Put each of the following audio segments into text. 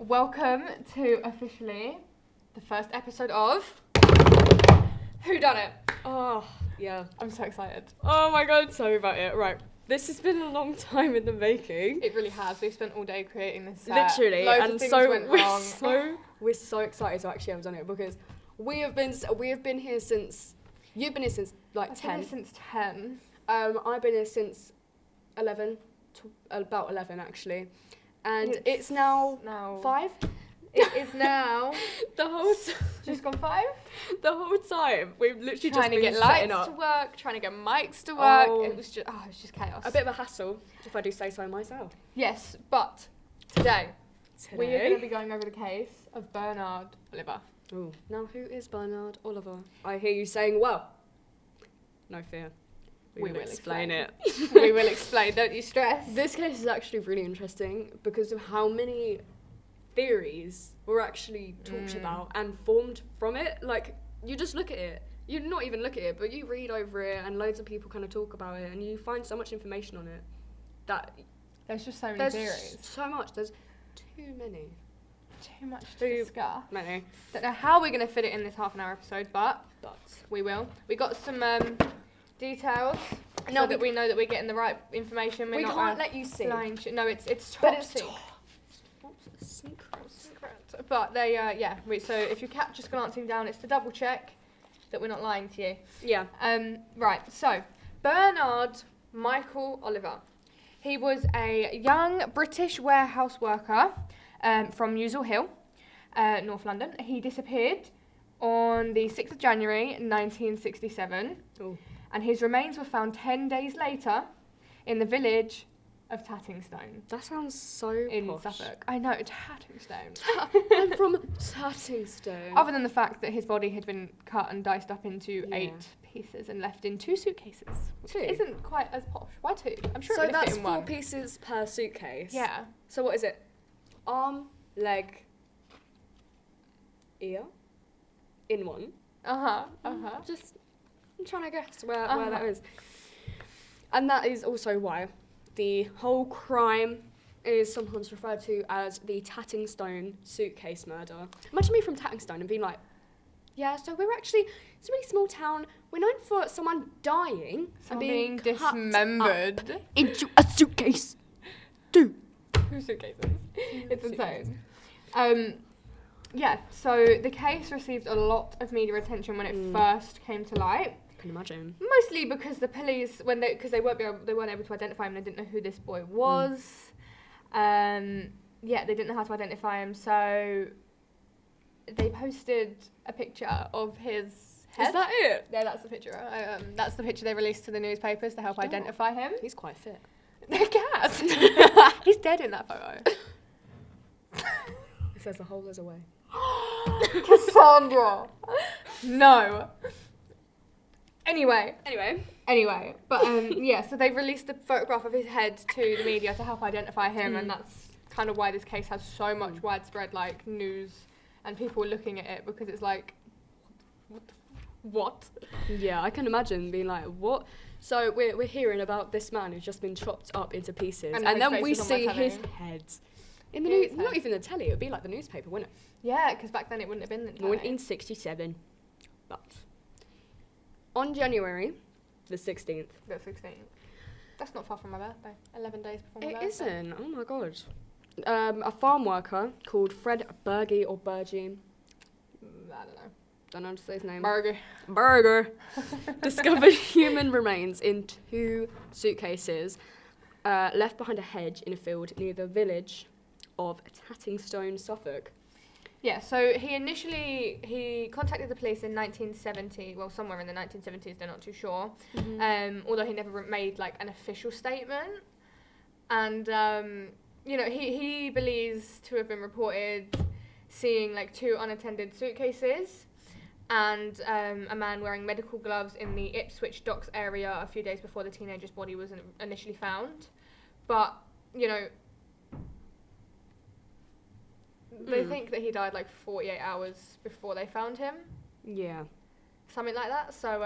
Welcome to officially the first episode of Who Done It? Oh, yeah. I'm so excited. Oh my god, tell me about it. Right. This has been a long time in the making. It really has. We've spent all day creating this set. Literally, Loads and of things so went wrong. we're so excited to actually have done it because we have been here since you've been here since like I've 10. been here since 10. I've been here since 11, about 11 actually, and it's now 5. It is now The whole just gone 5. the whole time we've literally Trying just to been get setting lights up. to work, trying to get mics to work. Oh. It was just chaos. A bit of a hassle, if I do say so myself. Yes, but today we are going to be going over the case of Bernard Oliver. Ooh. Now, who is Bernard Oliver? I hear you saying, well, no fear. We will explain it. We will explain, don't you stress. This case is actually really interesting because of how many theories were actually talked about and formed from it. Like, you just look at it. You not even look at it, but you read over it and loads of people kind of talk about it and you find so much information on it that There's just so many there's theories. so much. There's too many. Too much to discuss. Many. Don't know how we're going to fit it in this half-an-hour episode, but we will. We got some details so that we know that we're getting the right information. We not can't let you see. No, it's But top it's secret. Secret. But they, so if you kept just glancing down, it's to double check that we're not lying to you. Yeah. Right, so Bernard Michael Oliver. He was a young British warehouse worker from Newsall Hill, North London. He disappeared on the 6th of January 1967, Ooh. and his remains were found 10 days later in the village of Tattingstone That sounds so in posh. Suffolk. I know, Tattingstone. I'm from Tattingstone. Other than the fact that his body had been cut and diced up into Yeah. 8 pieces and left in 2 suitcases. Which 2? isn't quite as posh. Why 2? I'm sure So it would have that's fit in 4 one. pieces per suitcase. Yeah. So what is it? Arm, leg, ear, in one. Just, I'm trying to guess where that is. And that is also why the whole crime is sometimes referred to as the Tattingstone suitcase murder. Imagine me from Tattingstone and being like, yeah, so we're actually, it's a really small town. We're known for someone dying and being cut dismembered. up into a suitcase. 2 2 suitcases. It's insane. So the case received a lot of media attention when it first came to light. I can imagine. Mostly because the police, because they weren't able to identify him, they didn't know who this boy was. They didn't know how to identify him, so they posted a picture of his head. Is that it? Yeah, that's the picture. That's the picture they released to the newspapers to help identify him. He's quite fit. The cat. He's dead in that photo. If there's a hole, there's a way. Cassandra. No. Anyway, but so they've released the photograph of his head to the media to help identify him, and that's kind of why this case has so much widespread news and people looking at it, because it's like, what? Yeah, I can imagine being like, what? So we're hearing about this man who's just been chopped up into pieces, and his then face we is on my see his telly. head in the His news. Not head. even the telly; it would be like the newspaper, wouldn't it? Yeah, because back then it wouldn't have been. 1967, but on January the 16th. The 16th. That's not far from my birthday. 11 days before my It birthday. isn't. Oh my god. A farm worker called Fred Berge or Berge. I don't know. Don't know how to say his name. Burger. Discovered human remains in 2 suitcases left behind a hedge in a field near the village of Tattingstone, Suffolk. Yeah, so he contacted the police in 1970, well, somewhere in the 1970s, they're not too sure, although he never made an official statement. And he believes to have been reported seeing 2 unattended suitcases and a man wearing medical gloves in the Ipswich Docks area a few days before the teenager's body was initially found. But they think that he died 48 hours before they found him. Yeah. Something like that. So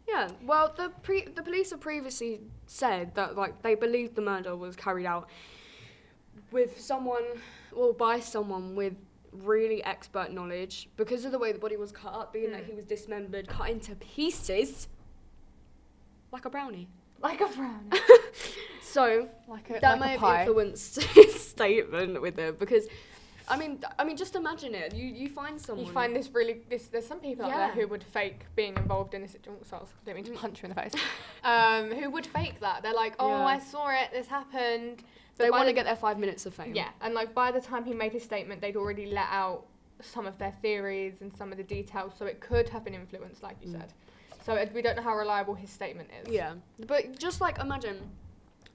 Yeah, well, the police have previously said that, like, they believed the murder was carried out with someone, or by someone with really expert knowledge, because of the way the body was cut up, being that he was dismembered, cut into pieces, like a brownie. Like a brownie. So that may have influenced his statement with it, because I mean, just imagine it. You find someone. You find there's some people out there who would fake being involved in this. I don't mean to punch you in the face. Who would fake that? They're like, oh, I saw it. This happened. They want to get their 5 minutes of fame. Yeah, and like by the time he made his statement, they'd already let out some of their theories and some of the details, so it could have been influenced, like you said. So we don't know how reliable his statement is. Yeah, but just like imagine,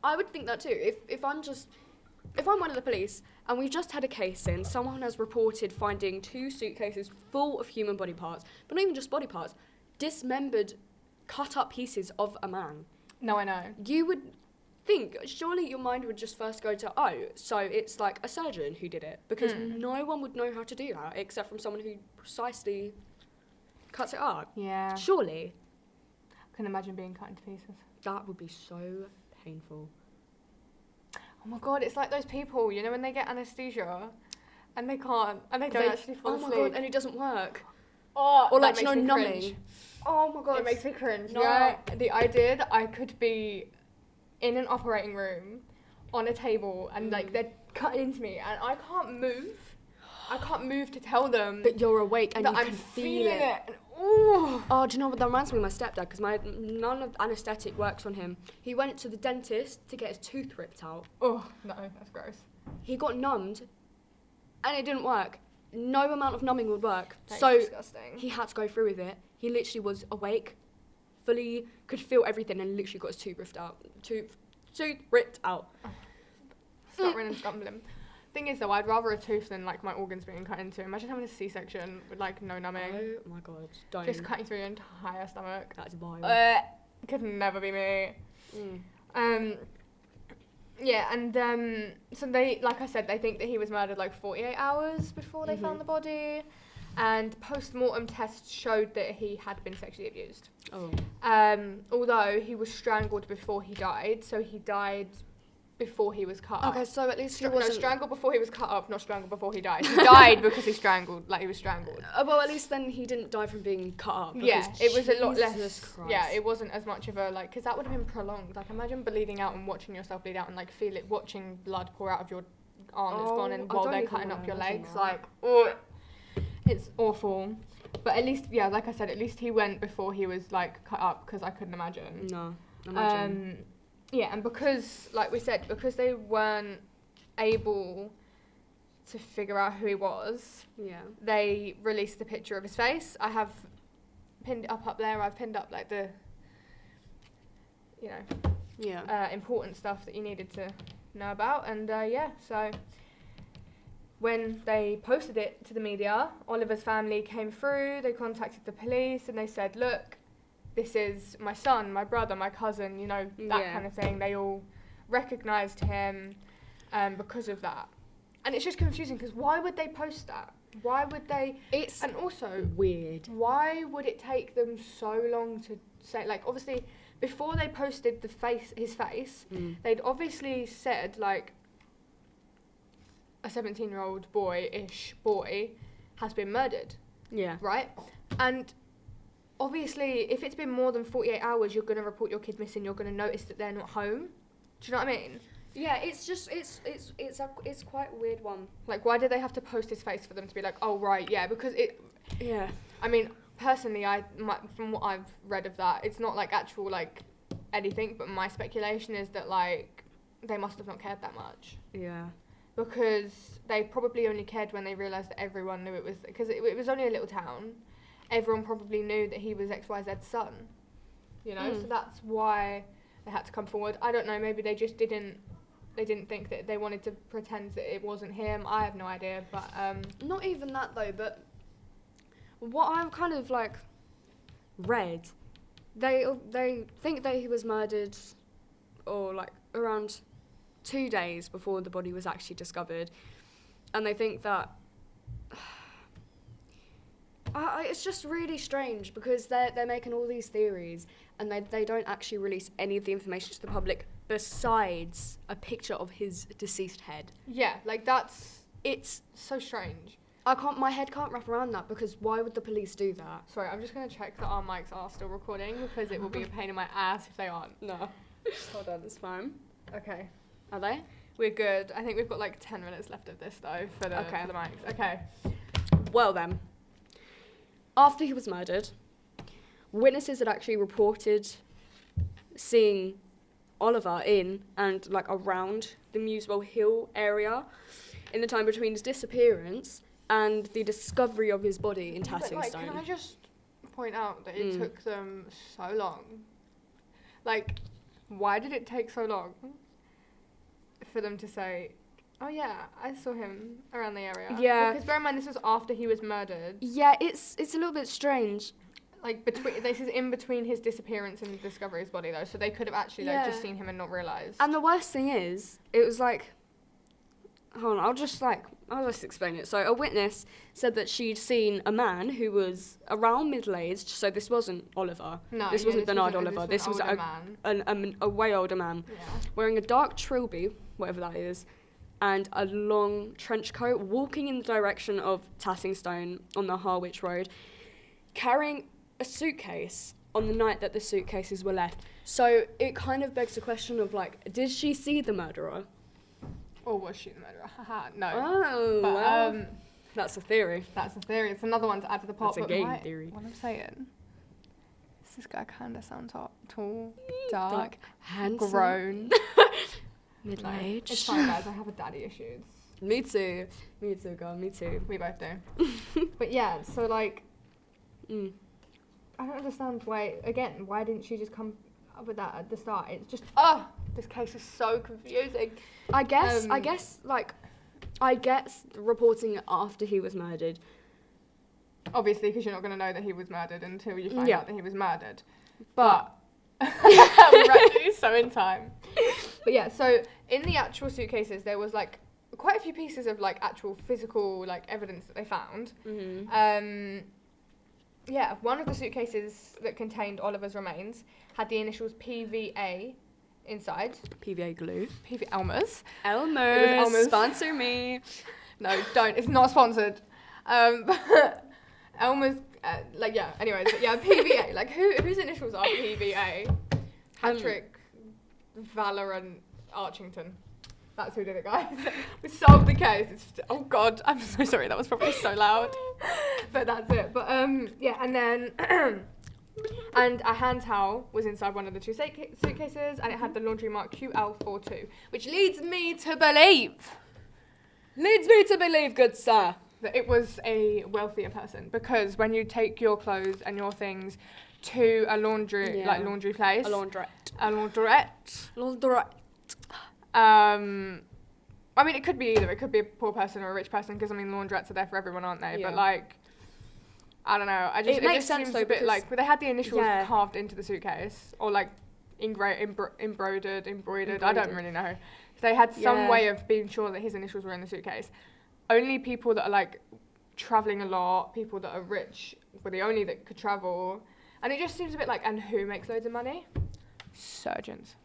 I would think that too. If I'm one of the police and we've just had a case in, someone has reported finding 2 suitcases full of human body parts, but not even just body parts, dismembered, cut up pieces of a man. No, I know. You would think, surely your mind would just first go to, oh, so it's like a surgeon who did it, because no one would know how to do that except from someone who precisely cuts it up. Yeah. Surely. I can imagine being cut into pieces. That would be so painful. Oh my god, it's like those people, you know, when they get anaesthesia and they can't, and they don't actually fall asleep. Oh my god, and it doesn't work. Oh, or like, numbing. Cringe. Oh my god. It makes me cringe. No. Yeah, the idea that I could be in an operating room on a table and like they're cutting into me and I can't move. I can't move to tell them that you're awake and that you I'm can feel it. And, oh, do you know what that reminds me of my stepdad? Because none of anaesthetic works on him. He went to the dentist to get his tooth ripped out. Oh no, that's gross. He got numbed, and it didn't work. No amount of numbing would work. That's so disgusting. He had to go through with it. He literally was awake, fully could feel everything, and literally got his tooth ripped out. Tooth ripped out. Stuttering and stumbling. Thing is though, I'd rather a tooth than like my organs being cut into. Imagine having a C-section with like no numbing. Oh my god, don't. Just cutting through your entire stomach. That's vile. Could never be me. Yeah, and so they, like I said, they think that he was murdered like 48 hours before they found the body, and post-mortem tests showed that he had been sexually abused. Oh. Although he was strangled before he died, so he died before he was cut up. Okay, so at least he wasn't... No, strangled before he was cut up, not strangled before he died. He died because he was strangled. Well, at least then he didn't die from being cut up. Yeah, it was a lot less... Christ. Yeah, it wasn't as much of a, like... Because that would have been prolonged. Like, imagine bleeding out and watching yourself bleed out and, like, watching blood pour out of your arm that's gone and while they're cutting up your legs. Like, it's awful. But at least, yeah, like I said, at least he went before he was, like, cut up, because I couldn't imagine. No, imagine. Yeah, and because, like we said, because they weren't able to figure out who he was, they released the picture of his face. I have pinned it up there. I've pinned up, like, the, you know, important stuff that you needed to know about. And, so when they posted it to the media, Oliver's family came through, they contacted the police, and they said, look, this is my son, my brother, my cousin, you know, that kind of thing. They all recognised him because of that. And it's just confusing, because why would they post that? Why would they... And also... weird. Why would it take them so long to say... Like, obviously, before they posted his face, they'd obviously said, like, a 17-year-old boy has been murdered. Yeah. Right? And... obviously, if it's been more than 48 hours, you're going to report your kid missing. You're going to notice that they're not home. Do you know what I mean? Yeah, it's just it's quite a weird one. Like, why did they have to post his face for them to be like, oh right, yeah? Because it. Yeah. I mean, personally, from what I've read of that, it's not like actual like anything. But my speculation is that like they must have not cared that much. Yeah. Because they probably only cared when they realised that everyone knew it was, because it was only a little town. Everyone probably knew that he was XYZ's son, you know, so that's why they had to come forward. I don't know, maybe they just didn't think that they wanted to pretend that it wasn't him. I have no idea, but... Not even that, though, but what I've kind of, like, read, they think that he was murdered, or, like, around 2 days before the body was actually discovered, and they think that... it's just really strange, because they're making all these theories and they don't actually release any of the information to the public besides a picture of his deceased head. Yeah, like it's so strange. My head can't wrap around that, because why would the police do that? Sorry, I'm just going to check that our mics are still recording, because it will be a pain in my ass if they aren't. No. Hold on, it's fine. Okay. Are they? We're good. I think we've got like 10 minutes left of this though for the mics. Okay. Well then, after he was murdered, witnesses had actually reported seeing Oliver in and like around the Muswell Hill area in the time between his disappearance and the discovery of his body in Tattingstone. Like, can I just point out that it took them so long? Like, why did it take so long for them to say, oh yeah, I saw him around the area? Yeah. Because bear in mind, this was after he was murdered. Yeah, it's a little bit strange. Like, this is in between his disappearance and the discovery of his body, though, so they could have actually like, just seen him and not realised. And the worst thing is, it was like, hold on, I'll just explain it. So a witness said that she'd seen a man who was around middle-aged, so this wasn't Oliver. No, this wasn't Bernard Oliver. This was a way older man, wearing a dark trilby, whatever that is, and a long trench coat, walking in the direction of Tattingstone on the Harwich Road, carrying a suitcase on the night that the suitcases were left. So it kind of begs the question of, like, did she see the murderer? Or was she the murderer? Haha, no. Oh, but, well, that's a theory. That's a theory. It's another one to add to the pot. That's a game theory. What I'm saying is this guy kind of sounds tall, dark, handsome, grown, middle-aged. It's fine, guys. I have a daddy issues. Me too, girl. Me too. We both do. But yeah, so like, I don't understand why didn't she just come up with that at the start? It's just, this case is so confusing. I guess reporting it after he was murdered. Obviously, because you're not going to know that he was murdered until you find out that he was murdered. But we're actually so in time. But yeah, so in the actual suitcases, there was like quite a few pieces of like actual physical like evidence that they found. Yeah, one of the suitcases that contained Oliver's remains had the initials PVA inside. PVA glue. Elmer's. Elmer's. Sponsor me. No, don't. It's not sponsored. Elmer's, anyways, PVA. Like, whose initials are PVA? Patrick, Valorant, Archington. That's who did it, guys. We solved the case. Oh, God. I'm so sorry. That was probably so loud. But that's it. But, and then... and a hand towel was inside one of the two suitcases, and it had the laundry mark QL42, which leads me to believe, good sir, that it was a wealthier person, because when you take your clothes and your things to a laundry place, a laundrette. I mean, it could be either. It could be a poor person or a rich person, because I mean, laundrettes are there for everyone, aren't they? Yeah. But like, I don't know. It makes sense though, a bit like, but they had the initials carved into the suitcase, or like embroidered. I don't really know. They had some way of being sure that his initials were in the suitcase. Only people that are like traveling a lot, people that are rich, were the only that could travel. And it just seems a bit like, and who makes loads of money? Surgeons.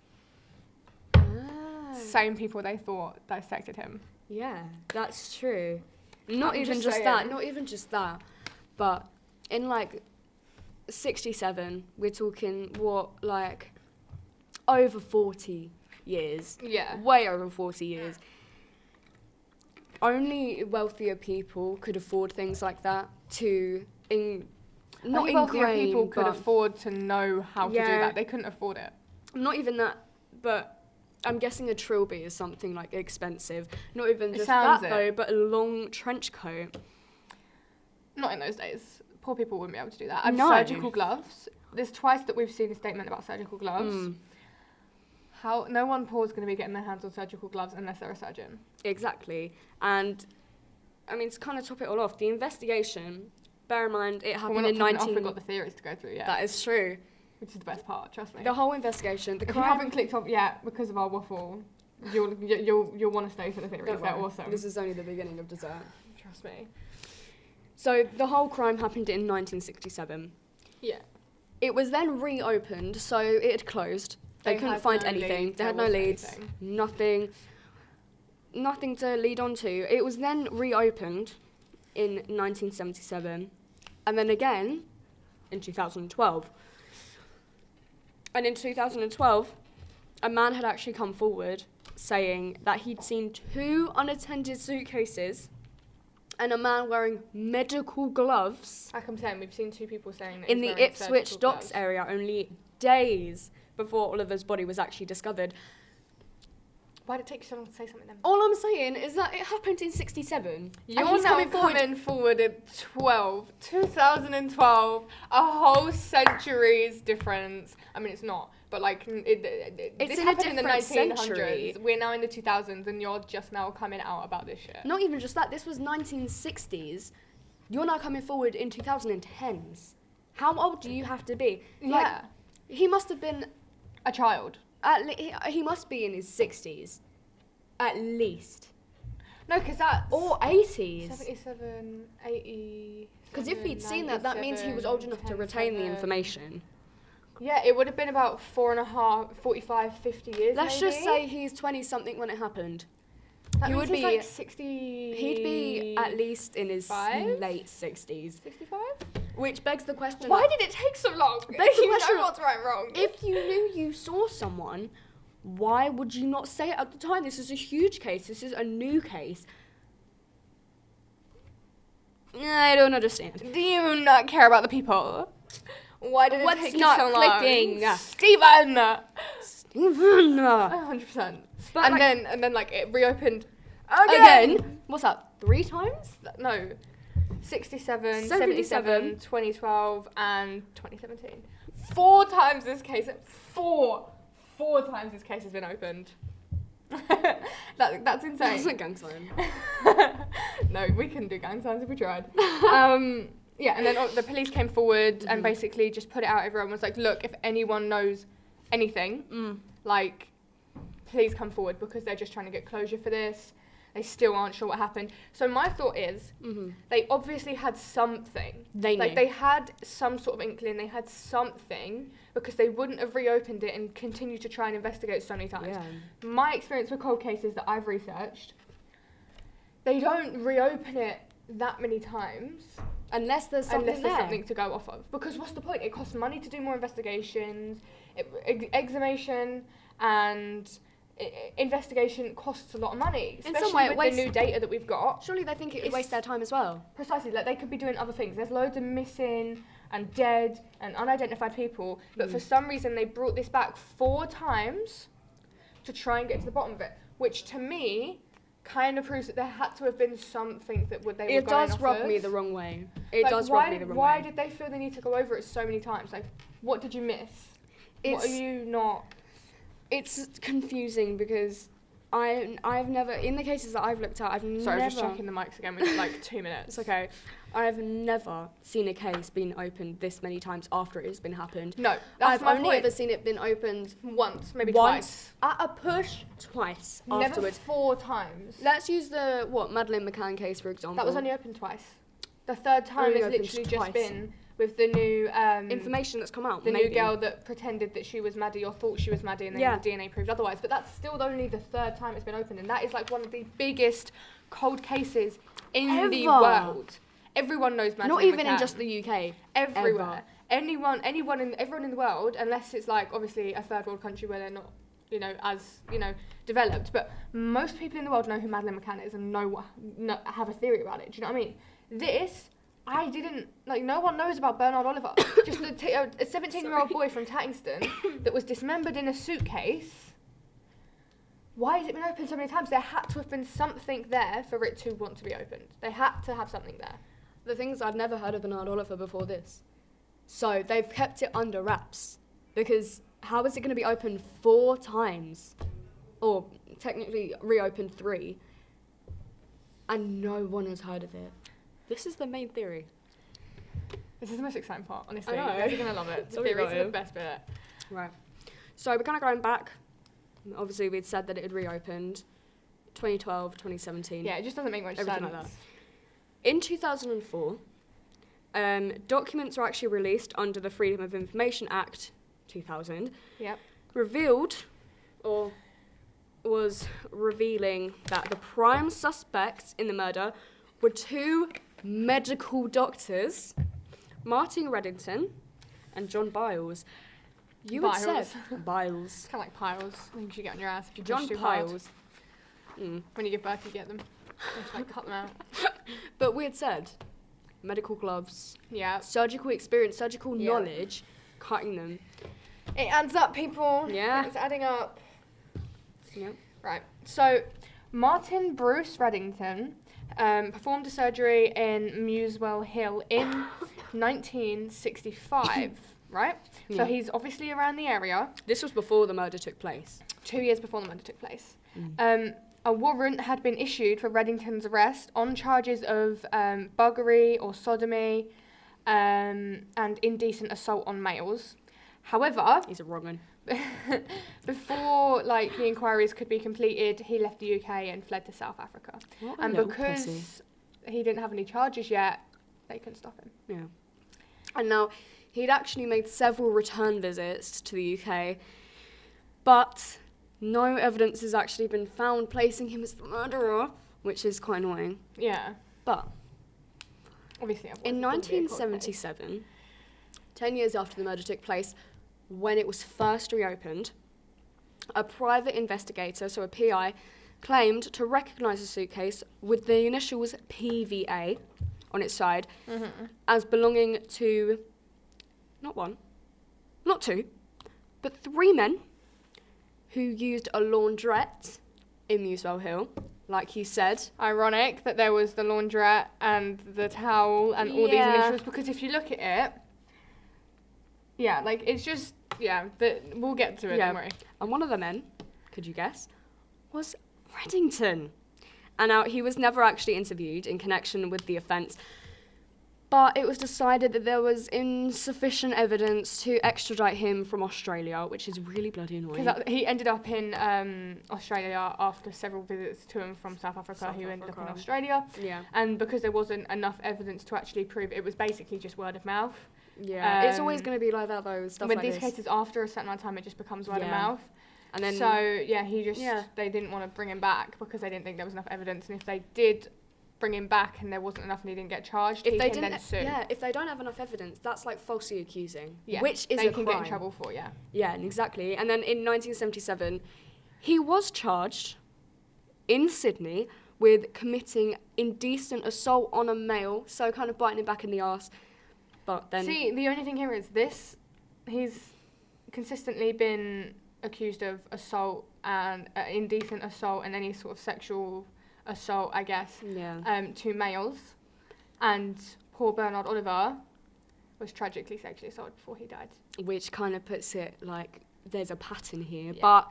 Same people they thought dissected him. Yeah, that's true. Not even just that. But in like 67, we're talking like over 40 years. Yeah. Way over 40 years. Only wealthier people could afford things like that wealthier people could afford to know how to do that. They couldn't afford it. Not even that, but I'm guessing a trilby is something like expensive. Not even just though, but a long trench coat. Not in those days. Poor people wouldn't be able to do that. And surgical gloves. There's twice that we've seen a statement about surgical gloves. No one poor is going to be getting their hands on surgical gloves unless they're a surgeon. Exactly. And, I mean, to kind of top it all off, the investigation, bear in mind, it happened in 19... We've got the theories to go through yet. That is true. Which is the best part, trust me. The whole investigation, if you haven't clicked off yet because of our waffle, you'll want to stay for the theories. They're awesome. This is only the beginning of dessert. Trust me. So the whole crime happened in 1967. Yeah. It was then reopened, so it had closed They couldn't find anything. They had no leads. Nothing to lead on to. It was then reopened in 1977, and then again in 2012. And in 2012, a man had actually come forward saying that he'd seen 2 unattended suitcases and a man wearing medical gloves. Like I'm saying, we've seen 2 people saying that in the Ipswich Docks area only days before Oliver's body was actually discovered. Why did it take you so long to say something then? All I'm saying is that it happened in 67. You're now coming forward in 2012, a whole century's difference. I mean, it's not, but like, it's this in happened a in the different 1900s. century. We're now in the 2000s, and you're just now coming out about this shit. Not even just that, this was 1960s. You're now coming forward in 2010s. How old do you have to be? Yeah. He must have been a child. He must be in his 60s, at least. No, because that's... Or 80s. 77, 80... Because if he'd seen that, that means he was old enough to retain the information. Yeah, it would have been about 45, 50 years, Let's maybe. just say he's 20-something when it happened. He would be like 60... He'd be at least in his late 60s. 65? Which begs the question... Why did it take so long? Begs the question, know what's right and wrong. If you knew you saw someone, why would you not say it at the time? This is a huge case. This is a new case. I don't understand. Do you not care about the people? Why did it take you so long? Clicking? Stephen! 100%. But and then like it reopened again. What's that? 3 times? No. 67, 77, 2012, and 2017. 4 times this case. 4 times this case has been opened. That's insane. That's a gang sign. No, we couldn't do gang signs if we tried. Yeah, and then the police came forward and basically just put it out. Everyone was like, look, if anyone knows anything, like, please come forward, because they're just trying to get closure for this. They still aren't sure what happened. So my thought is, they obviously had something. They knew. Like, they had some sort of inkling. They had something, because they wouldn't have reopened it and continued to try and investigate so many times. Yeah. My experience with cold cases that I've researched, they don't reopen it that many times. Unless there's something to go off of. Because what's the point? It costs money to do more investigations. Exhumation and investigation costs a lot of money. Especially with the new data that we've got. Surely they think it would waste their time as well. Precisely. Like, they could be doing other things. There's loads of missing and dead and unidentified people. But for some reason, they brought this back 4 times to try and get to the bottom of it. Which, to me, kind of proves that there had to have been something that they were going off of. It does rub me the wrong way. Why did they feel they need to go over it so many times? Like, what did you miss? What are you not... It's confusing because I've never, in the cases that I've looked at, Sorry, I was just checking the mics again. We've got like 2 minutes. It's okay. I've never seen a case being opened this many times after it has been happened. No, that's my I've only point. ever seen it been opened once, maybe twice. At a push, twice Never afterwards. 4 times. Let's use the, Madeleine McCann case, for example. That was only opened twice. The 3rd time has literally just been with the new... information that's come out, the new girl that pretended that she was Maddie or thought she was Maddie, and then the DNA proved otherwise. But that's still only the 3rd time it's been opened, and that is like one of the biggest cold cases in the world. Everyone knows Maddie. Not even in just the UK. Everywhere. Everyone in the world, unless it's like obviously a 3rd world country where they're not, as developed. But most people in the world know who Madeleine McCann is and have a theory about it. Do you know what I mean? This, I didn't, no one knows about Bernard Oliver. Just a 17-year-old boy from Tattingston that was dismembered in a suitcase. Why has it been opened so many times? There had to have been something there for it to want to be opened. They had to have something there. The thing is, I'd never heard of Bernard Oliver before this. So they've kept it under wraps. Because how is it going to be opened 4 times? Or technically reopened 3. And no one has heard of it. This is the main theory. This is the most exciting part, honestly. I know. You guys are going to love it. The theories are the best bit. Right. So we're kind of going back. Obviously, we'd said that it had reopened 2012, 2017. Yeah, it just doesn't make much sense. Like that. In 2004, documents were actually released under the Freedom of Information Act 2000. Yep. was revealing that the prime suspects in the murder were 2 medical doctors, Martin Reddington and John Biles. You had said Biles. It's kind of like piles. Things you get on your ass if you John push too Piles. hard. When you give birth, you get them. You have to cut them out. But we had said medical gloves, surgical experience, surgical knowledge, cutting them. It adds up, people. Yeah. It's adding up. Yep. Right. So, Martin Bruce Reddington performed a surgery in Muswell Hill in 1965, right? Yeah. So, he's obviously around the area. This was before the murder took place. 2 years before the murder took place. A warrant had been issued for Reddington's arrest on charges of buggery or sodomy and indecent assault on males. However, he's a wrong one. Before the inquiries could be completed, he left the UK and fled to South Africa. And because he didn't have any charges yet, they couldn't stop him. Yeah. And now he'd actually made several return visits to the UK, but no evidence has actually been found placing him as the murderer, which is quite annoying. Yeah. But obviously, in 1977, 10 years after the murder took place, when it was first reopened, a private investigator, so a PI, claimed to recognise the suitcase with the initials PVA on its side as belonging to not 1, not 2, but 3 men who used a laundrette in Muswell Hill, like you said. Ironic that there was the laundrette and the towel and all these initials, because if you look at it, it's just, we'll get to it, don't worry. And one of the men, could you guess, was Reddington. And now, he was never actually interviewed in connection with the offence, but it was decided that there was insufficient evidence to extradite him from Australia, which is really bloody annoying. Because he ended up in Australia after several visits to him from South Africa. He ended up in Australia. Yeah. And because there wasn't enough evidence to actually prove it was basically just word of mouth. Yeah, it's always going to be like that, though, stuff with like these this. cases, after a certain amount of time, it just becomes word of mouth. And then, they didn't want to bring him back because they didn't think there was enough evidence. And if they did bring him back and there wasn't enough and he didn't get charged, he can then sue. Yeah, if they don't have enough evidence, that's like falsely accusing, which is they a can crime. get in trouble for, Yeah, exactly. And then in 1977, he was charged in Sydney with committing indecent assault on a male, so kind of biting him back in the arse. But then... See, the only thing here is this. He's consistently been accused of assault and indecent assault and any sort of sexual assault, I guess, to males. And poor Bernard Oliver was tragically sexually assaulted before he died. Which kind of puts it like there's a pattern here. But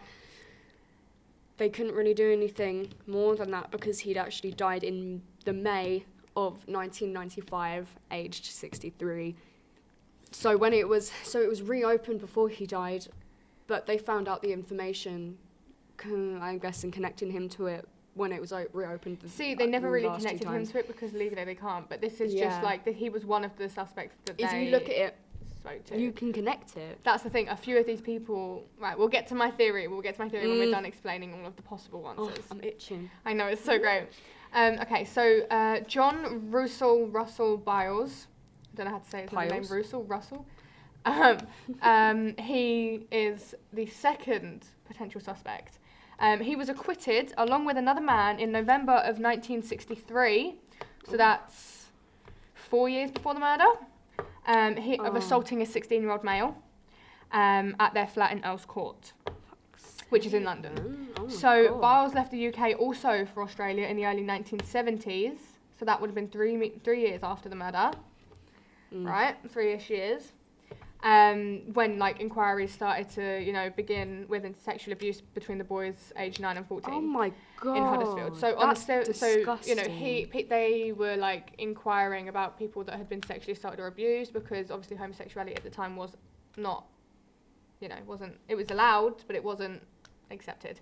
they couldn't really do anything more than that because he'd actually died in the May of 1995, aged 63. So it was reopened before he died, but they found out the information, I'm guessing, connecting him to it when it was reopened. See, they never really connected him to it because legally they can't, but this is just like that he was one of the suspects that if you look at it, spoke to. You can connect it. That's the thing. A few of these people... Right, we'll get to my theory. When we're done explaining all of the possible answers. Oh, I'm itching. I know, it's so great. Okay, so John Russell Biles. I don't know how to say his name. Russell. He is the second potential suspect. He was acquitted along with another man in November of 1963. So that's 4 years before the murder. Of assaulting a 16-year-old male at their flat in Earls Court, which is in London. So Biles left the UK also for Australia in the early 1970s. So that would have been 3 years after the murder, right? 3-ish years. When inquiries started to begin with sexual abuse between the boys aged 9 and 14. Oh my god! In Huddersfield. So they were inquiring about people that had been sexually assaulted or abused because obviously homosexuality at the time was not, wasn't. It was allowed, but it wasn't accepted.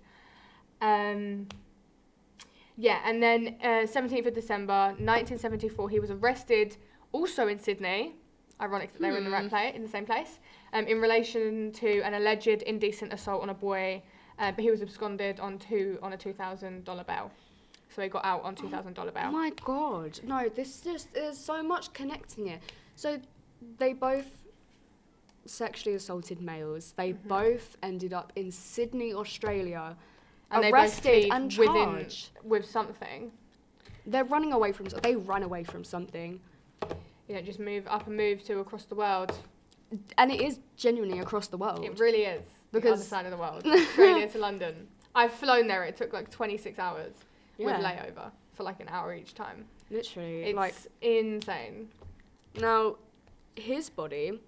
And then 17th of December 1974, he was arrested also in Sydney Ironic that they were in the same place. In relation to an alleged indecent assault on a boy, but he was absconded on a $2,000 bail. So he got out on $2,000 bail. Oh my God. No, there's so much connecting it. So they both sexually assaulted males. They both ended up in Sydney, Australia, and arrested and charged with something. They run away from something. Just move to across the world. And it is genuinely across the world. It really is. Because the other side of the world. Australia to London. I've flown there. It took like 26 hours with layover for like an hour each time. Literally. It's insane. Now, his body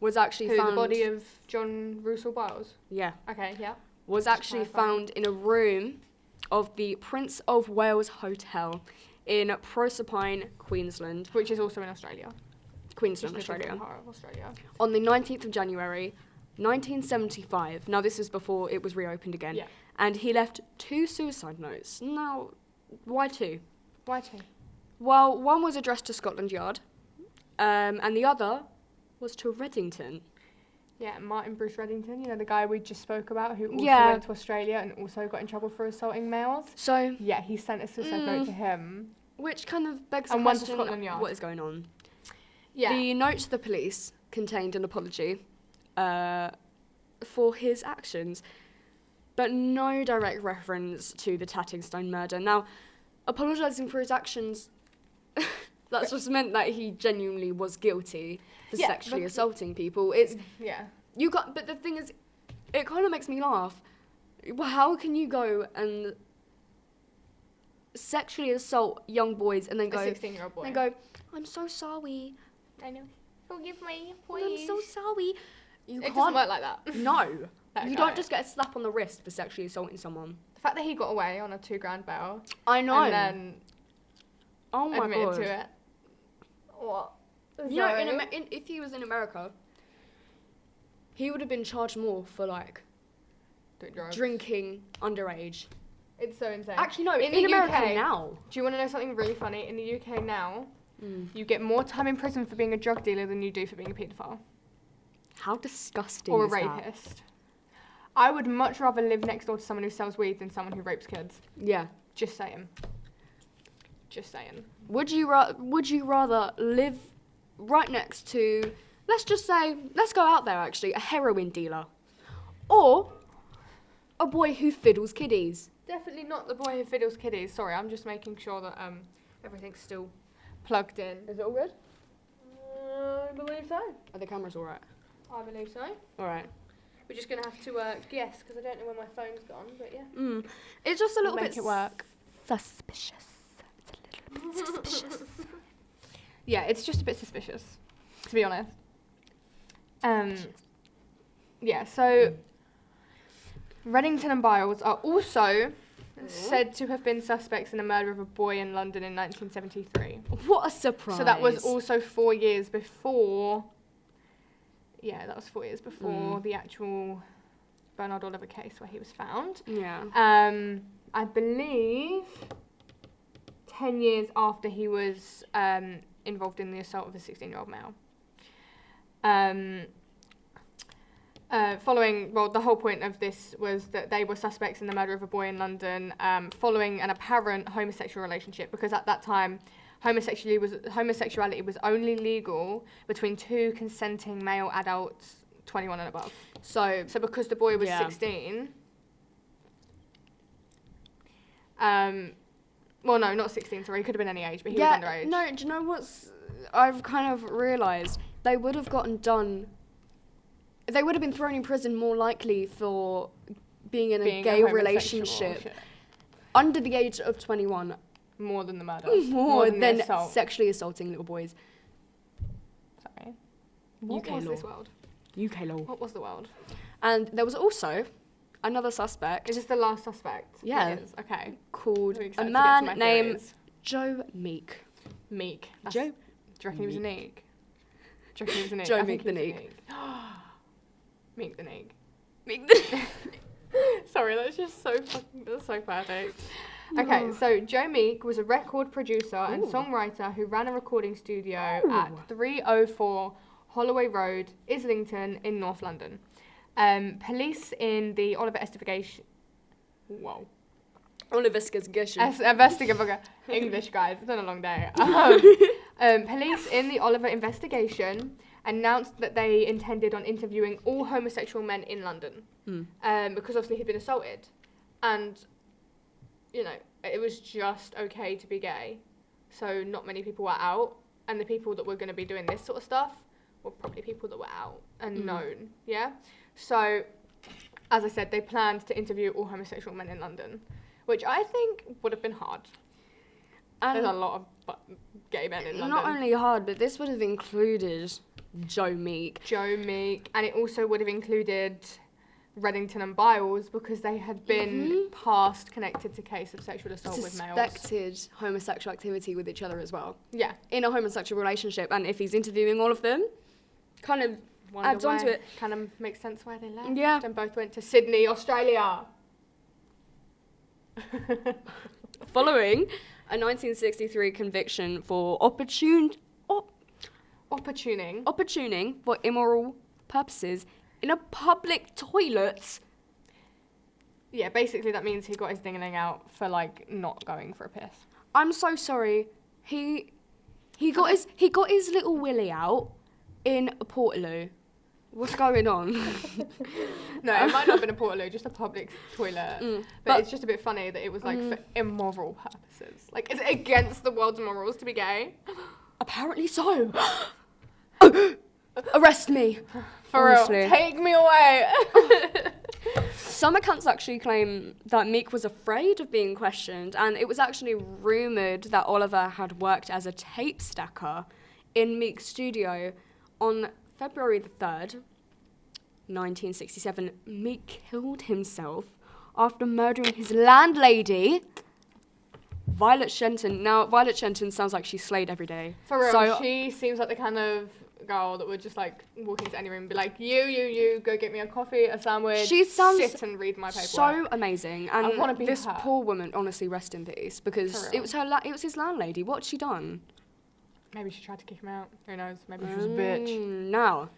was actually found... The body of John Russell Biles? Yeah. Okay, yeah. Was actually found in a room of the Prince of Wales Hotel in Proserpine, Queensland. Which is also in Australia. Queensland, Australia. Australia. On the 19th of January, 1975. Now, this is before it was reopened again. Yeah. And he left 2 suicide notes. Now, why 2? Why 2? Well, one was addressed to Scotland Yard, and the other was to Reddington. Yeah, Martin Bruce Reddington, the guy we just spoke about, who also went to Australia and also got in trouble for assaulting males. So... Yeah, he sent a suicide note to him. Which kind of begs the question, one to Scotland Yard. What is going on? Yeah. The note to the police contained an apology for his actions, but no direct reference to the Tattingstone murder. Now, apologising for his actions, that's just meant that he genuinely was guilty for sexually assaulting people. But the thing is, it kind of makes me laugh. Well, how can you go and sexually assault young boys and then go... A 16-year-old boy. And go, I'm so sorry. I know. Forgive me, please. I'm so sorry. It doesn't work like that. No. You don't just get a slap on the wrist for sexually assaulting someone. The fact that he got away on a $2,000 bail. I know. And then admitted to it. What? You know, if he was in America, he would have been charged more for, like, drinking underage. It's so insane. Actually, no, in America UK, now. Do you want to know something really funny? In the UK now, you get more time in prison for being a drug dealer than you do for being a paedophile. How disgusting or is a rapist. I would much rather live next door to someone who sells weed than someone who rapes kids. Yeah. Just saying. Just saying. Would you rather live right next to, let's go out there actually, a heroin dealer, or a boy who fiddles kiddies? Definitely not the boy who fiddles kiddies. Sorry, I'm just making sure that everything's still plugged in. Is it all good? I believe so. Are the cameras all right? I believe so. All right. We're just going to have to guess, because I don't know where my phone's gone, but yeah. It's just a little bit... Make it work. Suspicious. It's a little bit suspicious. Yeah, it's just a bit suspicious, to be honest. Yeah, so... Reddington and Biles are also said to have been suspects in the murder of a boy in London in 1973. What a surprise. So that was also 4 years before... Yeah, that was 4 years before the actual Bernard Oliver case where he was found. Yeah. I believe 10 years after he was involved in the assault of a 16-year-old male. The whole point of this was that they were suspects in the murder of a boy in London following an apparent homosexual relationship, because at that time homosexuality was only legal between 2 consenting male adults 21 and above. So because the boy was 16... well, no, not 16, sorry, he could have been any age, but he was underage. No, do you know what's... I've kind of realised they would have been thrown in prison more likely for being in a gay relationship under the age of 21. More than the murder. More than sexually assaulting little boys. Sorry. What was this world? UK law. What was the world? And there was also another suspect. Is this the last suspect? Yeah. It is. Okay. Called a man named Joe Meek. Meek. Joe. Do you reckon he was a Neek? Do you reckon he was a Neek? Joe Meek the Neek. Meek the Neek. Meek the Sorry, that's so perfect. Okay, so Joe Meek was a record producer and songwriter who ran a recording studio at 304 Holloway Road, Islington in North London. Police in the Oliver investigation. Whoa. Oliver investigation. English, guys. It's been a long day. Police in the Oliver investigation announced that they intended on interviewing all homosexual men in London. Because obviously he'd been assaulted. And, you know, it was just okay to be gay. So not many people were out. And the people that were going to be doing this sort of stuff were probably people that were out and known. Yeah? So, as I said, they planned to interview all homosexual men in London, which I think would have been hard. And there's a lot of gay men in London. Not only hard, but this would have included Joe Meek. And it also would have included Reddington and Biles because they had been past connected to case of sexual assault with males. Suspected homosexual activity with each other as well. Yeah. In a homosexual relationship. And if he's interviewing all of them, kind of adds on to it. Kind of makes sense why they left. Yeah. And both went to Sydney, Australia. Following a 1963 conviction for opportuning for immoral purposes in a public toilet. Yeah, basically that means he got his ding-a-ling out for, like, not going for a piss. I'm so sorry. He got his little willy out in a Portaloo. What's going on? No, it might not have been a Portaloo, just a public toilet. But it's just a bit funny that it was, like, for immoral purposes. Like, is it against the world's morals to be gay? Apparently so. Arrest me. For honestly. real. Take me away. Some accounts actually claim that Meek was afraid of being questioned, and it was actually rumoured that Oliver had worked as a tape stacker in Meek's studio. On February the 3rd, 1967, Meek killed himself after murdering his landlady, Violet Shenton. Now, Violet Shenton sounds like she's slayed every day. For real, so, she seems like the kind of girl that would just, like, walk into any room and be like, you, go get me a coffee, a sandwich, she sounds sit and read my paperwork. So amazing. And I want to be this her. poor woman, honestly, rest in peace, because it was it was his landlady. What's she done? Maybe she tried to kick him out. Who knows? Maybe she was a bitch. Now,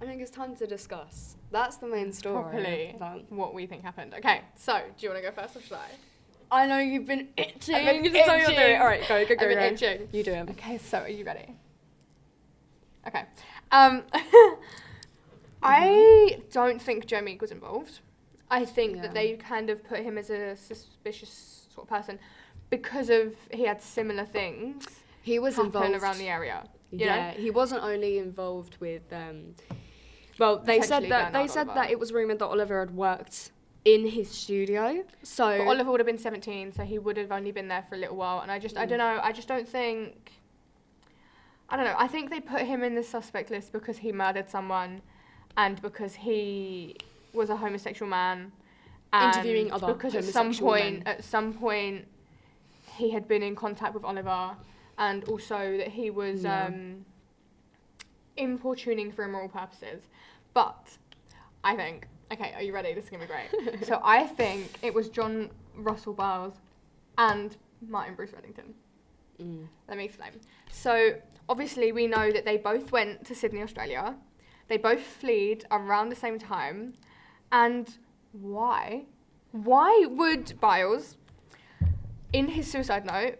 I think it's time to discuss. That's the main story. Properly, what we think happened. Okay, so, do you want to go first or should I? I know you've been itching. I've been So you'll do it. itching. All right, go. I've been itching. You do it. Okay, so are you ready? Okay. I don't think Joe Meek was involved. I think that they kind of put him as a suspicious sort of person because of he had similar things. He was involved around the area. You know? He wasn't only involved with. Well, they said that it was rumored that Oliver had worked in his studio. So but Oliver would have been 17, so he would have only been there for a little while. And I don't know. I just don't think. I don't know. I think they put him in the suspect list because he murdered someone, and because he was a homosexual man, and interviewing other because homosexual men. at some point, he had been in contact with Oliver, and also that he was importuning for immoral purposes. But I think, okay, are you ready? This is gonna be great. So I think it was John Russell Biles and Martin Bruce Reddington. Let me explain. So obviously we know that they both went to Sydney, Australia. They both fled around the same time. And why? Why would Biles, in his suicide note,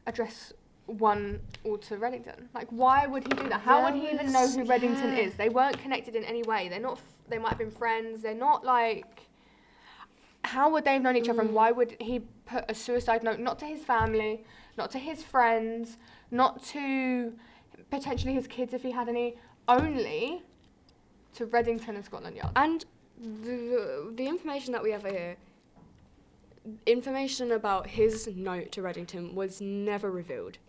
address one Walter Reddington? Like, why would he do that? How would he even know who Reddington is? They weren't connected in any way. They're not. They might have been friends. They're not like. How would they have known each other? And why would he put a suicide note not to his family, not to his friends, not to potentially his kids if he had any, only to Reddington and Scotland Yard? And the information that we have here, information about his note to Reddington was never revealed.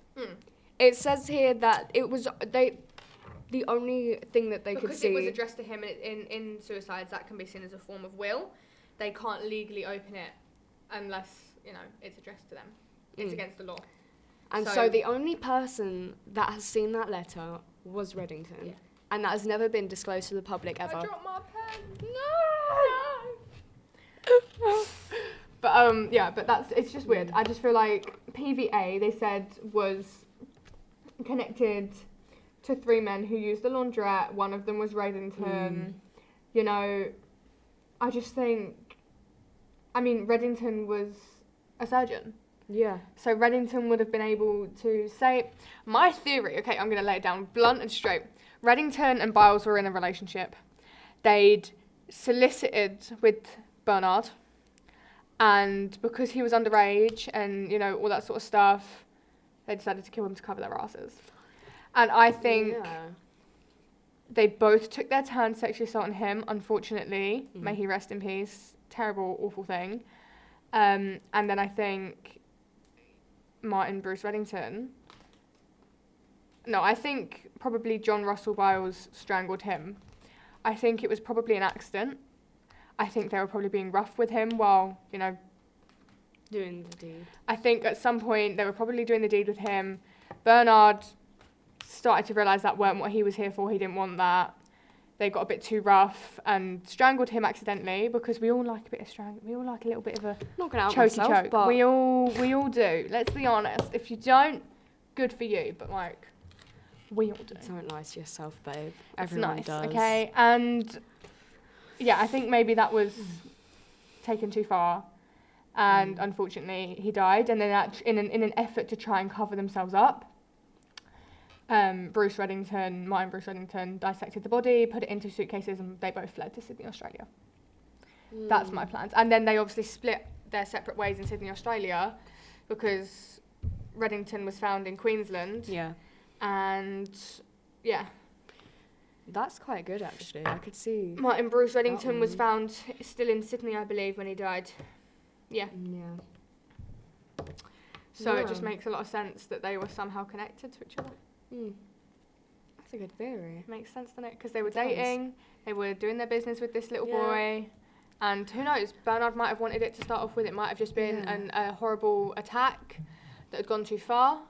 It says here that it was the only thing that they could see. Because it was addressed to him in suicides, that can be seen as a form of will. They can't legally open it unless, it's addressed to them. It's against the law. And so the only person that has seen that letter was Reddington. Yeah. And that has never been disclosed to the public ever. I dropped my pen. But it's just weird. I just feel like PVA, they said, was connected to 3 men who used the laundrette. One of them was Reddington. You know, I just think, I mean, Reddington was a surgeon. Yeah. So Reddington would have been able to say, my theory, okay, I'm going to lay it down blunt and straight. Reddington and Biles were in a relationship. They'd solicited with Bernard, and because he was underage and, you know, all that sort of stuff, they decided to kill him to cover their asses. And I think they both took their turn sexually assaulting him, unfortunately. May he rest in peace. Terrible, awful thing. And then I think Martin Bruce Reddington... No, I think probably John Russell Biles strangled him. I think it was probably an accident. I think they were probably being rough with him while, you know... Doing the deed. I think at some point they were probably doing the deed with him. Bernard started to realise that weren't what he was here for. He didn't want that. They got a bit too rough and strangled him accidentally, because we all like a bit of strangle. We all like a little bit of a not gonna out chokey myself, choke. But We all do. Let's be honest. If you don't, good for you. But like, we all do. Don't lie to yourself, babe. It's Everyone nice, does. okay? And yeah, I think maybe that was taken too far, and unfortunately he died. And then in an effort to try and cover themselves up, Martin Bruce Reddington dissected the body, put it into suitcases, and they both fled to Sydney, Australia. That's my plans. And then they obviously split their separate ways in Sydney, Australia, because Reddington was found in Queensland. Yeah. And yeah. That's quite good, actually. I could see. Martin Bruce Reddington was found still in Sydney, I believe, when he died. Yeah. Yeah. So it just makes a lot of sense that they were somehow connected to each other. That's a good theory. Makes sense, doesn't it? Because they were dating, they were doing their business with this little boy, and who knows, Bernard might have wanted it to start off with. It might have just been a horrible attack that had gone too far.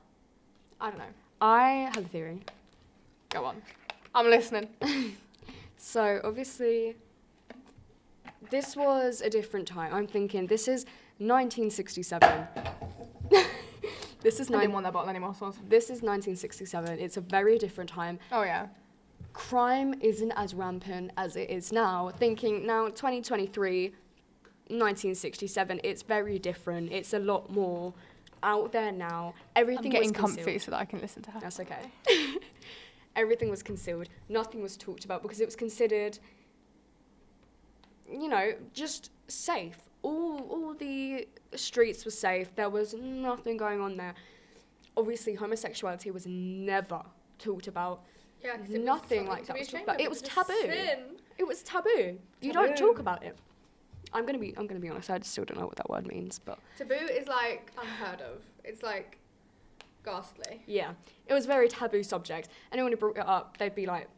I don't know. I have a theory. Go on. I'm listening. So, obviously, this was a different time. I'm thinking, this is 1967. I didn't want that bottle anymore, so This is 1967. It's a very different time. Oh, yeah. Crime isn't as rampant as it is now. Thinking now, 2023, 1967, it's very different. It's a lot more out there now. Everything I'm getting was concealed. comfy so that I can listen to her. That's okay. Everything was concealed. Nothing was talked about because it was considered, you know, just safe. All the streets were safe. There was nothing going on there. Obviously, homosexuality was never talked about. Yeah, nothing like that was talked about. It was taboo. It was taboo. You don't talk about it. I'm gonna be honest. I still don't know what that word means, but taboo is like unheard of. It's like ghastly. Yeah, it was a very taboo subject. Anyone who brought it up, they'd be like,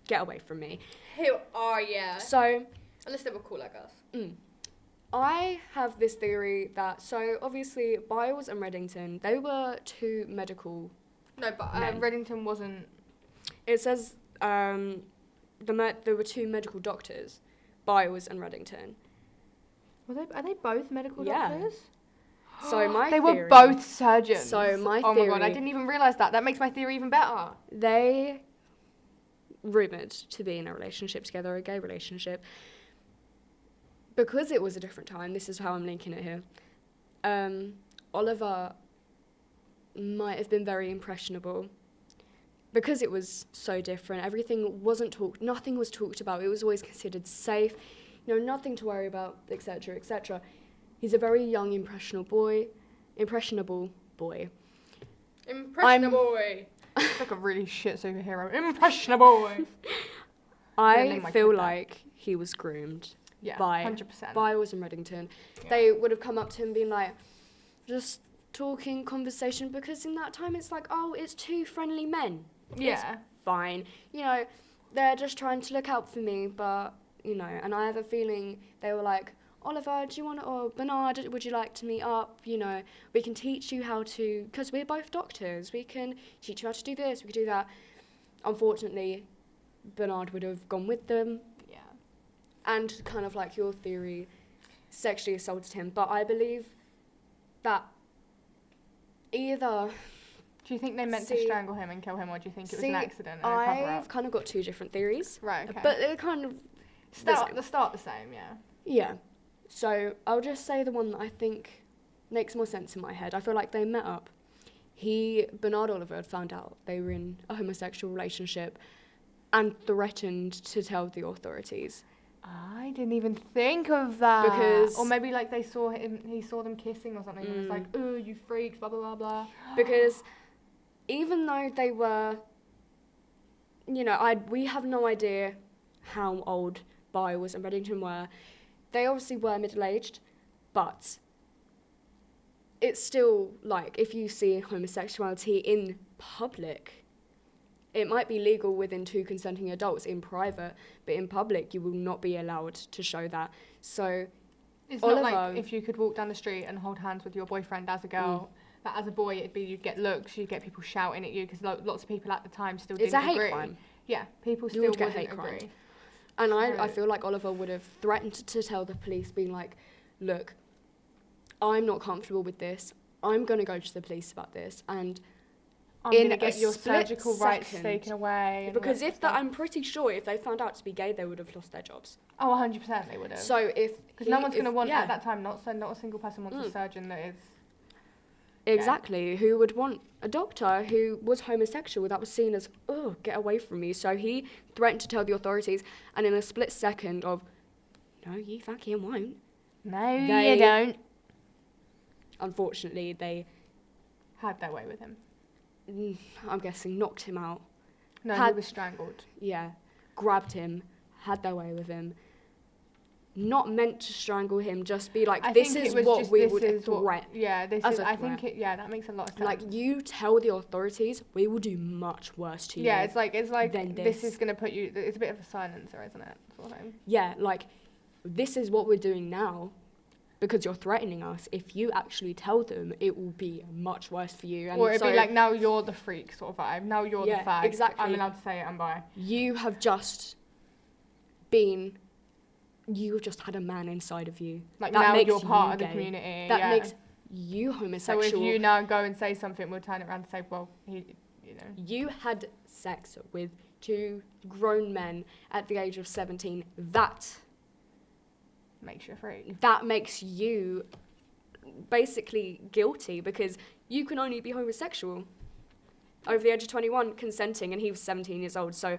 "Get away from me." Who are you? So, unless they were cool like us. I have this theory that, so obviously Biles and Reddington, they were two medical. No, but men. Reddington wasn't. It says there were two medical doctors, Biles and Reddington. Are they both medical Yeah. doctors? So my they theory, were both surgeons. So my oh theory. my god, I didn't even realise that. That makes my theory even better. They rumoured to be in a relationship together, a gay relationship. Because it was a different time, this is how I'm linking it here. Oliver might have been very impressionable. Because it was so different, nothing was talked about. It was always considered safe, you know, nothing to worry about, etc., etc. He's a very young, impressionable boy. Impressionable boy. It's like a really shit superhero. Impressionable boy. I feel like he was groomed. Yeah, by 100%. Biles and Reddington. Yeah. They would have come up to him being like, just talking, conversation, because in that time it's like, oh, it's two friendly men. Yeah. It's fine. You know, they're just trying to look out for me, but, you know, and I have a feeling they were like, Oliver, do you want to, or Bernard, would you like to meet up? You know, we can teach you how to, because we're both doctors, we can teach you how to do this, we can do that. Unfortunately, Bernard would have gone with them. And kind of like your theory sexually assaulted him. But I believe that either... Do you think they meant to strangle him and kill him, or do you think it was an accident and a cover-up? I've kind of got two different theories. Right, okay. But they're kind of... The start the same, yeah. Yeah. So I'll just say the one that I think makes more sense in my head. I feel like they met up. Bernard Oliver had found out they were in a homosexual relationship and threatened to tell the authorities. I didn't even think of that. Or maybe like he saw them kissing or something and was like, oh, you freaks, blah, blah, blah, blah. Because even though they were, we have no idea how old Biles and Reddington were. They obviously were middle-aged, but it's still, like, if you see homosexuality in public, it might be legal within two consenting adults in private, but in public you will not be allowed to show that. So it's not like if you could walk down the street and hold hands with your boyfriend as a girl, that as a boy you'd get looks, you'd get people shouting at you, because lots of people at the time still didn't agree. It's a hate crime. Yeah, people still wouldn't agree. Crime. And I feel like Oliver would have threatened to tell the police, being like, look, I'm not comfortable with this. I'm going to go to the police about this. And I'm going to get your surgical rights taken away. Because I'm pretty sure if they found out to be gay, they would have lost their jobs. Oh, 100% they would have. So because no one's going to want, at that time, not a single person wants a surgeon that is... Exactly. Yeah. Who would want a doctor who was homosexual that was seen as, oh, get away from me. So he threatened to tell the authorities, and in a split second of, no, you fucking won't. No, you don't. Unfortunately, they... had their way with him. I'm guessing knocked him out. No, he was strangled. Yeah. Grabbed him, had their way with him. Not meant to strangle him, just be like, this is what we would threat. Yeah, that makes a lot of sense. Like, you tell the authorities, we will do much worse to you. Yeah, it's like this is going to put you, it's a bit of a silencer, isn't it? Sort of thing. Yeah, like, this is what we're doing now because you're threatening us. If you actually tell them, it will be much worse for you. And or it'd be like, now you're the freak sort of vibe. Now you're the fag. Exactly. I'm allowed to say it, I'm bi. You have just had a man inside of you. Like, that now you're part of the community. That makes you homosexual. So if you now go and say something, we'll turn it around and say, well, You had sex with two grown men at the age of 17. That makes you a freak. That makes you basically guilty, because you can only be homosexual over the age of 21 consenting, and he was 17 years old, so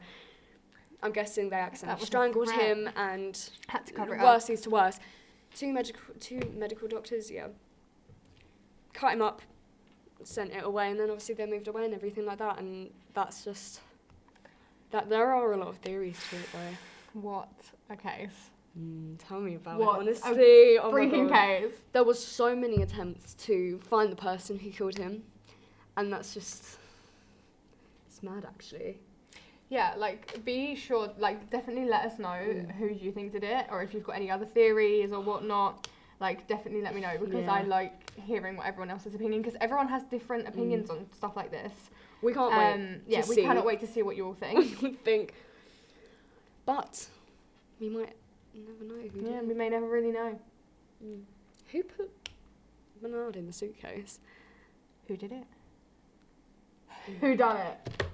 I'm guessing they accidentally strangled him and had to cover it worse is to worse. Two medical doctors, cut him up, sent it away, and then obviously they moved away and everything like that, and that's just that. There are a lot of theories to it though. What a case. Tell me about it, honestly. Oh freaking case. There was so many attempts to find the person who killed him, and that's just, it's mad actually. Yeah, like, be sure, like, definitely let us know who you think did it, or if you've got any other theories or whatnot, like, definitely let me know, because I like hearing what everyone else's opinion, because everyone has different opinions on stuff like this. We can't wait we cannot wait to see what you all think. But we might never know who did it. We may never really know. Who put Bernard in the suitcase? Who did it? Who done it?